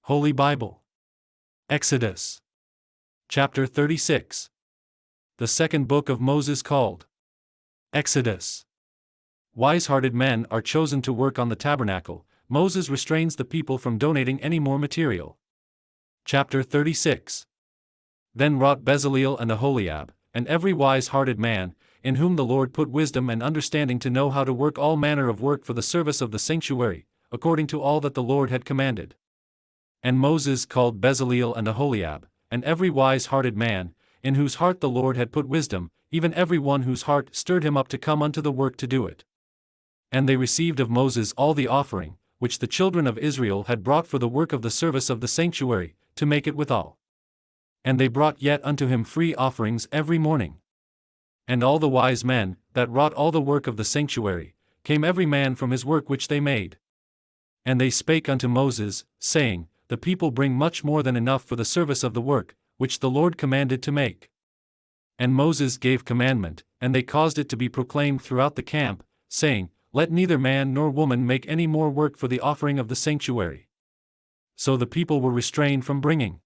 Holy Bible. Exodus. Chapter 36. The second book of Moses called Exodus. Wise-hearted men are chosen to work on the tabernacle. Moses restrains the people from donating any more material. Chapter 36. Then wrought Bezaleel and Aholiab, and every wise-hearted man, in whom the Lord put wisdom and understanding to know how to work all manner of work for the service of the sanctuary, according to all that the Lord had commanded. And Moses called Bezaleel and Aholiab, and every wise-hearted man, in whose heart the Lord had put wisdom, even every one whose heart stirred him up to come unto the work to do it. And they received of Moses all the offering, which the children of Israel had brought for the work of the service of the sanctuary, to make it withal. And they brought yet unto him free offerings every morning. And all the wise men, that wrought all the work of the sanctuary, came every man from his work which they made. And they spake unto Moses, saying, The people bring much more than enough for the service of the work, which the Lord commanded to make. And Moses gave commandment, and they caused it to be proclaimed throughout the camp, saying, Let neither man nor woman make any more work for the offering of the sanctuary. So the people were restrained from bringing.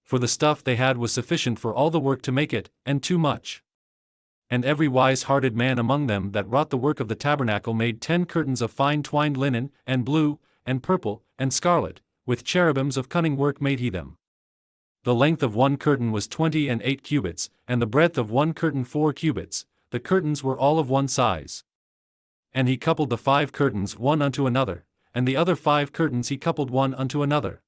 For the stuff they had was sufficient for all the work to make it, and too much. And every wise-hearted man among them that wrought the work of the tabernacle made 10 curtains of fine twined linen, and blue, and purple, and scarlet, with cherubims of cunning work made he them. The length of one curtain was 28 cubits, and the breadth of one curtain 4 cubits, the curtains were all of one size. And he coupled the 5 curtains one unto another, and the other 5 curtains he coupled one unto another.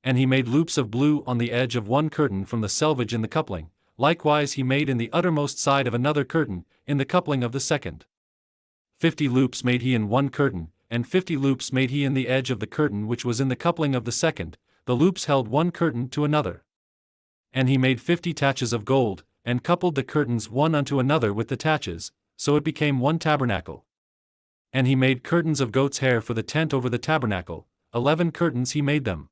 And he made loops of blue on the edge of one curtain from the selvage in the coupling, likewise he made in the uttermost side of another curtain, in the coupling of the second. 50 loops made he in one curtain, and 50 loops made he in the edge of the curtain which was in the coupling of the second, the loops held one curtain to another. And he made 50 taches of gold, and coupled the curtains one unto another with the taches, so it became one tabernacle. And he made curtains of goat's hair for the tent over the tabernacle, 11 curtains he made them.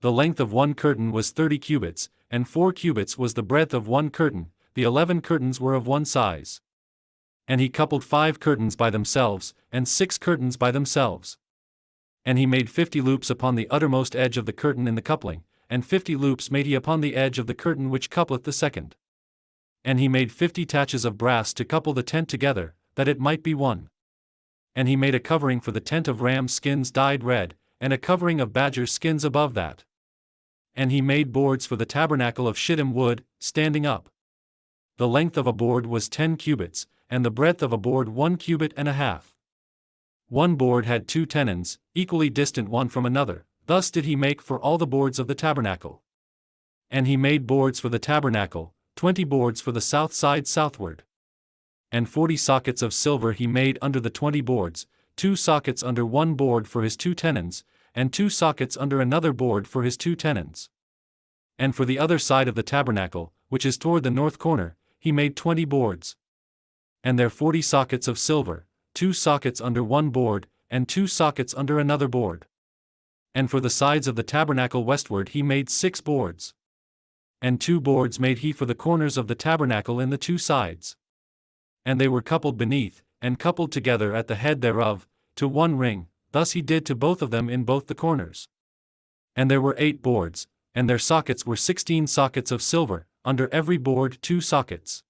The length of one curtain was 30 cubits, and 4 cubits was the breadth of one curtain, the 11 curtains were of one size. And he coupled 5 curtains by themselves, and 6 curtains by themselves. And he made 50 loops upon the uttermost edge of the curtain in the coupling, and 50 loops made he upon the edge of the curtain which coupleth the second. And he made 50 taches of brass to couple the tent together, that it might be one. And he made a covering for the tent of ram skins dyed red, and a covering of badger skins above that. And he made boards for the tabernacle of shittim wood, standing up. The length of a board was 10 cubits, and the breadth of a board 1 cubit and a half. One board had 2 tenons, equally distant one from another, thus did he make for all the boards of the tabernacle. And he made boards for the tabernacle, 20 boards for the south side southward. And 40 sockets of silver he made under the 20 boards, 2 sockets under one board for his 2 tenons, and 2 sockets under another board for his 2 tenons. And for the other side of the tabernacle, which is toward the north corner, he made 20 boards. And there 40 sockets of silver, 2 sockets under one board, and 2 sockets under another board. And for the sides of the tabernacle westward he made 6 boards. And 2 boards made he for the corners of the tabernacle in the 2 sides. And they were coupled beneath, and coupled together at the head thereof, to one ring, thus he did to both of them in both the corners. And there were 8 boards, and their sockets were 16 sockets of silver, under every board 2 sockets.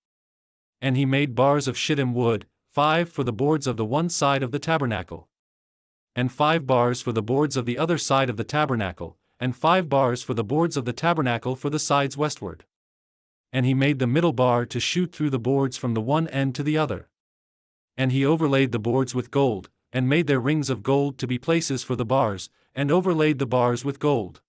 And he made bars of shittim wood, 5 for the boards of the one side of the tabernacle. And 5 bars for the boards of the other side of the tabernacle, and 5 bars for the boards of the tabernacle for the sides westward. And he made the middle bar to shoot through the boards from the one end to the other. And he overlaid the boards with gold, and made their rings of gold to be places for the bars, and overlaid the bars with gold.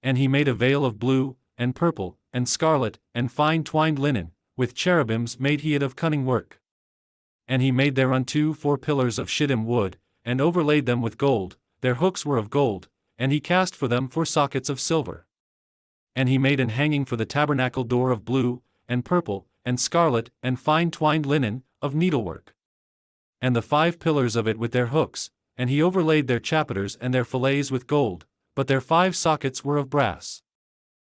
And he made a veil of blue, and purple, and scarlet, and fine twined linen, with cherubims made he it of cunning work. And he made thereunto 4 pillars of shittim wood, and overlaid them with gold, their hooks were of gold, and he cast for them 4 sockets of silver. And he made an hanging for the tabernacle door of blue, and purple, and scarlet, and fine twined linen, of needlework. And the 5 pillars of it with their hooks, and he overlaid their chapiters and their fillets with gold, but their 5 sockets were of brass.